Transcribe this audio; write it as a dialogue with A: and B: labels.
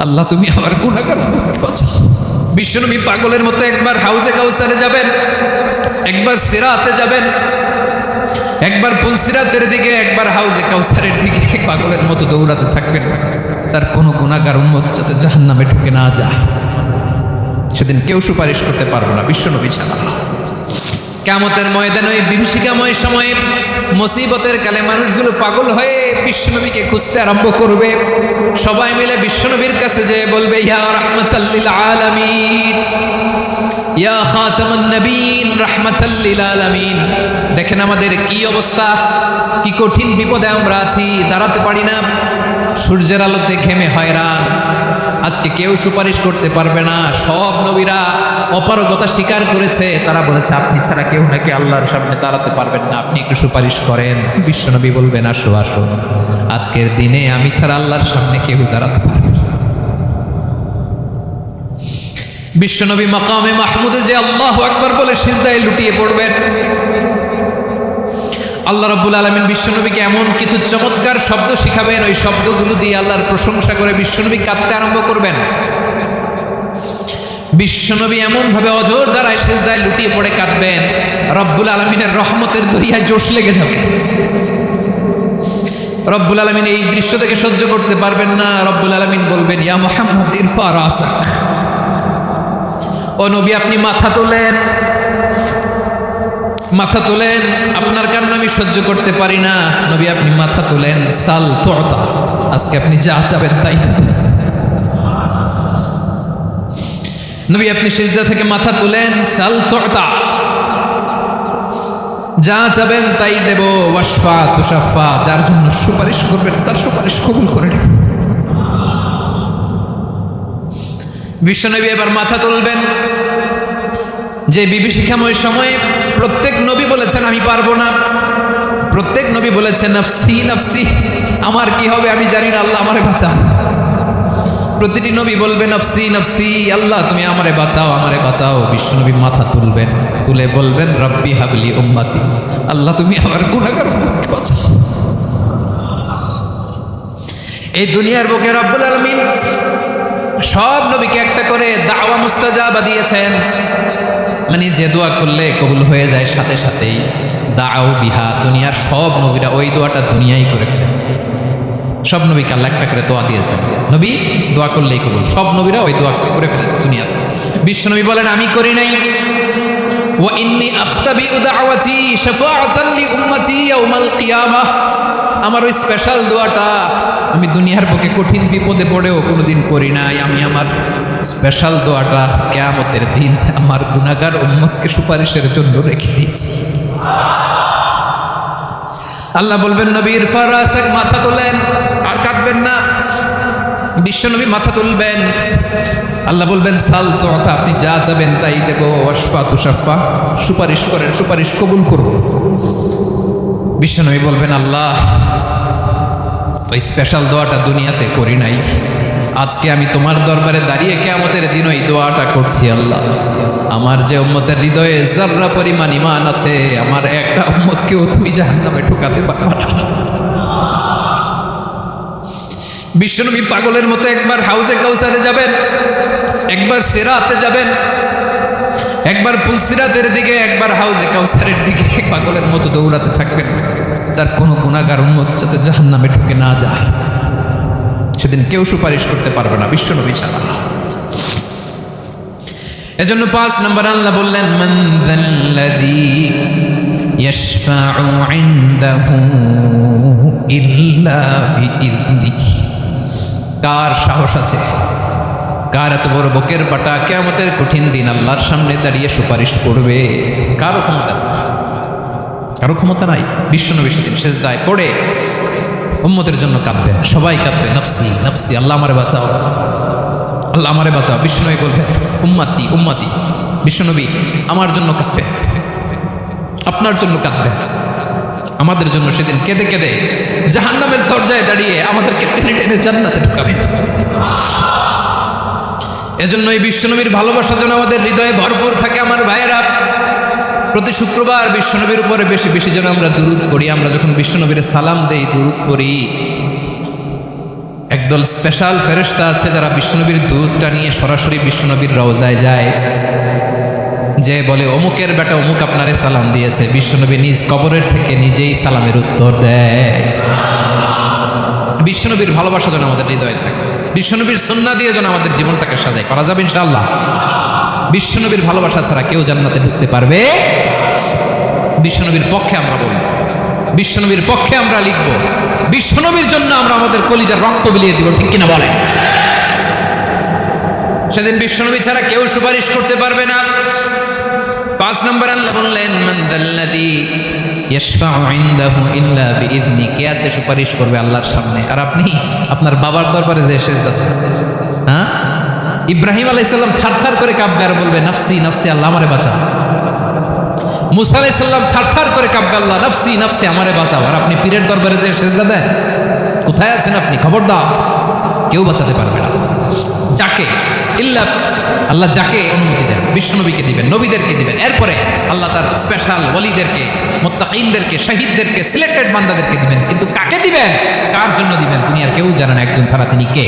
A: আল্লাহ তুমি আমার গুনাহগার উম্মতকে বাঁচাও। বিশ্বনবী পাগলের মতো একবার হাউজে কাউসারে যাবেন, একবার সিরাতে যাবেন, একবার পুলসিরাতের দিকে, একবার হাউজে কাউসারের দিকে পাগলের মতো দৌড়াতে থাকবেন। তার কোনো গুনাহগার উম্মত যাতে জাহান্নামে ঢুকে না যায়। সেদিন কেউ সুপারিশ করতে পারবে না বিশ্বনবী ছাড়া। কিয়ামতের ময়দানে ওই বিভীষিকাময় সময়ে মুসিবতের কালে মানুষগুলো পাগল হয়ে বিশ্বনবীকে খুঁজতে আরম্ভ করবে। সবাই মিলে বিশ্বনবীর কাছে যেয়ে বলবে, ইয়া রাহমাতাল লিল আলামিন, ইয়া খাতামুন নবীন, রাহমাতাল লিল আলামিন। দেখেন আমাদের কি অবস্থা, কি কঠিন বিপদে আমরা আছি, দাঁড়াতে পারি না, সূর্যের আলোতে ঘেমে হয়রান। আজকে কেউ সুপারিশ করতে পারবে না। সব নবীরা অপারগতা স্বীকার করেছে, তারা বলেছে আপনি ছাড়া কেউ নাকি আল্লাহর সামনে দাঁড়াতে পারবেন না, আপনি একটু সুপারিশ করেন। বিশ্বনবী বলবেন, আসো আসো, আজকের দিনে আমি ছাড়া আল্লাহর সামনে কেউ দাঁড়াতে পারবে না। বিশ্বনবী মাকামে মাহমুদে যে আল্লাহু আকবার বলে সিজদায় লুটিয়ে পড়বেন। আল্লাহ রাব্বুল আলামিন বিশ্বনবীকে এমন কিছু চমৎকার শব্দ শিখাবেন, ওই শব্দগুলো দিয়ে আল্লাহর প্রশংসা করে বিশ্বনবী কাঁদতে আরম্ভ করবেন। বিশ্বনবী এমন ভাবে অজর দ্বারায় সিজদায় লুটিয়ে পড়ে কাঁদবেন, রব্বুল আলামিনের রহমতের দরিয়ায় জোশ লেগে যাবে। রব্বুল আলামিন এই দৃশ্য থেকে সহ্য করতে পারবেন না। রব্বুল আলামিন বলবেন, ইয়া মুহাম্মদ ইরফা রাসাক, ও নবী আপনি মাথা তোলেন, মাথা তোলেন, আপনার কান্না আমি সহ্য করতে পারি না। নবী আপনি মাথা তোলেন, সাল তুতা, আজকে আপনি যা চাবেন তাই দেবেন। নবী আপনি সিজদা থেকে মাথা তুলেন, সাল তুতা, যা চাবেন তাই দেব। ওয়াশফা তুশাফা, যার জন্য সুপারিশ করবেন তার সুপারিশ কবুল করে নেবেন। বিশ্বনবী এবার মাথা তুলবেন। যে বিভীষিকাময় সময়ে প্রত্যেক নবী বলেছেন আমি পারবো না, প্রত্যেক নবী বলেছেন নফসি নফসি, আমার কি হবে আমি জানি না, আল্লাহ আমারে বাঁচাও। প্রতিটি নবী বলবেন নফসি নফসি, আল্লাহ তুমি আমারে বাঁচাও, আমারে বাঁচাও। বিশ্বনবী মাথা তুলবেন, তুলে বলবেন রব্বি হাবলি উম্মতি, আল্লাহ তুমি আমার গুনাহগার উম্মতকে বাঁচাও। এই দুনিয়ার বুকে রব্বুল আলামিন সব নবীকে একটা করে দাওয়া মুস্তাজাবা দিয়েছেন, মানে যে দোয়া করলে কবুল হয়ে যায় সাথে সাথেই। দাও বিহা, দুনিয়ার সব নবীরা ওই দোয়াটা দুনিয়ায় করে ফেলেছে। সব নবীকে আল্লাহ একটা করে দোয়া দিয়েছেন, নবী দোয়া করলেই কবুল। সব নবীরা ওই দোয়া করে ফেলেছে দুনিয়াতে। বিশ্বনবী বলেন আমি করি নাই। ওয়া ইন্নী আখতাবিউ দাওয়াতি শাফাআতান লি উম্মতি ইয়াউমাল কিয়ামাহ, আমার ওই স্পেশাল দোয়াটা আমি দুনিয়ার বুকে কঠিন বিপদে পড়েও কোনোদিন করি নাই। আমি আমার স্পেশাল দোয়াটা কিয়ামতের দিন আমার গুনাহগার উম্মতকে সুপারিশের জন্য রেখে দিয়েছি। আল্লাহ বলবেন নবী ইরফা রাসাক, মাথা তোলেন, আর কাঁদবেন না। বিশ্বনবী মাথা তুলবেন, আল্লাহ বলবেন সাল তুতা, আপনি যা চাবেন তাই দেব। ওয়াশফা তুশাফা, সুপারিশ করেন, সুপারিশ কবুল করব। বিশ্বনবী বলবেন আল্লাহ ওই স্পেশাল দোয়াটা দুনিয়াতে করি নাই, আজকে আমি তোমার দরবারে দাঁড়িয়ে কিয়ামতের দিন ওই দোয়াটা করছি। আল্লাহ আমার যে উম্মতের হৃদয়ে যাররা পরিমাণ ঈমান আছে, আমার একটা উম্মতকেও তুমি জাহান্নামে ঢোকাতে পারবে না। বিশ্বনবী পাগলের মতো একবার হাউজে কাউসারে যাবেন, একবার সিরাতে যাবেন, একবার পুলসিরাতের দিকে, একবার হাউজে কাউসারের দিকে পাগলের মতো দৌড়াতে থাকবেন। তার কোনো গুনাহগার উম্মত যাতে জাহান্নামে ঢুকে না যায়। সেদিন কেউ সুপারিশ করতে পারবে না বিশ্বনবী ছাড়া। এজন্য 5 নম্বর আল্লাহ বললেন মান যাল্লাযী ইয়াশফাউ ইনদাহু ইল্লা বিইযনিহি, কার সাহস আছে, কার এত বড় বুকের বাটা কিয়ামতের কঠিন দিন আল্লাহর সামনে দাঁড়িয়ে সুপারিশ করবে? কারো ক্ষমতা, কারো ক্ষমতা নাই। বিশ্বনবী সেদিন সিজদায় পড়ে উম্মতের জন্য কাঁদবেন, সবাই কাঁদবে নফসি নফসি, আল্লাহ আমারে বাঁচাও, আল্লাহ আমারে বাঁচাও। বিশ্বনবী বলবেন উম্মতি উম্মতি, বিশ্বনবী আমার জন্য কাঁদবেন, আপনার জন্য কাঁদবেন, আমাদের জন্য সেদিন কেঁদে কেঁদে জাহান্নামের দরজায় দাঁড়িয়ে আমাদেরকে টেনে টেনে জান্নাতে ঢুকাবেন। এজন্য এই বিশ্বনবীর ভালোবাসা যেন আমাদের হৃদয়ে ভরপুর থাকে। আমার ভাইয়েরা, প্রতি শুক্রবার বিশ্বনবীর উপরে বেশি বেশি যেন আমরা দুরূদ পড়ি। আমরা যখন বিশ্বনবীর সালাম দেই, দুরূদ পড়ি, একদল স্পেশাল ফেরেশতা আছে যারা বিশ্বনবীর দুধটা নিয়ে সরাসরি বিশ্বনবীর রওজায় যায়, যে বলে অমুকের বেটা অমুক আপনারে সালাম দিয়েছে। বিশ্বনবী নিজ কবরের থেকে নিজেই সালামের উত্তর দেয়। বিশ্বনবীর ভালোবাসা যেন আমাদের হৃদয়ে থাকে, বিশ্বনবীর সুন্নাহ দিয়ে যেন আমাদের জীবনটাকে সাজায়। করা যাবে ইনশাআল্লাহ। বিশ্বনবীর ভালোবাসা ছাড়া কেউ জান্নাতে ঢুকতে পারবে। বিশ্বনবীর পক্ষে আমরা বলব, বিশ্বনবীর পক্ষে আমরা লিখব, বিশ্বনবীর জন্য আমরা আমাদের কলিজার রক্ত বিলিয়ে দিব, ঠিক কিনা বলেন? সেদিন বিশ্বনবী ছাড়া কেউ সুপারিশ করতে পারবে না। 5 নম্বর আল্লাহ বললেন, মান দাল্লাযী ইয়াশফাউ ইনদাহু ইল্লা বিইذনি। কে আছে সুপারিশ করবে আল্লাহর সামনে? আর আপনি আপনার বাবার দরবারে যে সেজদা, হ্যাঁ, ইব্রাহিম আলাইহিস সালাম থারথার করে কাঁপবে আর বলবে নাফসি নাফসি, আল্লাহ আমারে বাঁচাও। মুসা আলাইহিস সালাম থারথার করে কাঁপবে, আল্লাহ নাফসি নাফসি, আমারে বাঁচাও। আর আপনি পীরের দরবারে যে সেজদা দেন, কোথায় আছেন আপনি? খবর দাও, কেউ বাঁচাতে পারবে না। যাকে ইল্লা আল্লাহ যাকে অনুমতি দেন, বিশ্বনবীকে দিবেন, নবীদেরকে দিবেন। এরপরে আল্লাহ তার স্পেশাল ওয়ালিদেরকে, মুত্তাকিনদেরকে, শহীদদেরকে, সিলেক্টেড বান্দাদেরকে দিবেন। কিন্তু কাকে দিবেন, কার জন্য দিবেন, দুনিয়ার কেউ জানে না একজন ছাড়া, তিনি কে?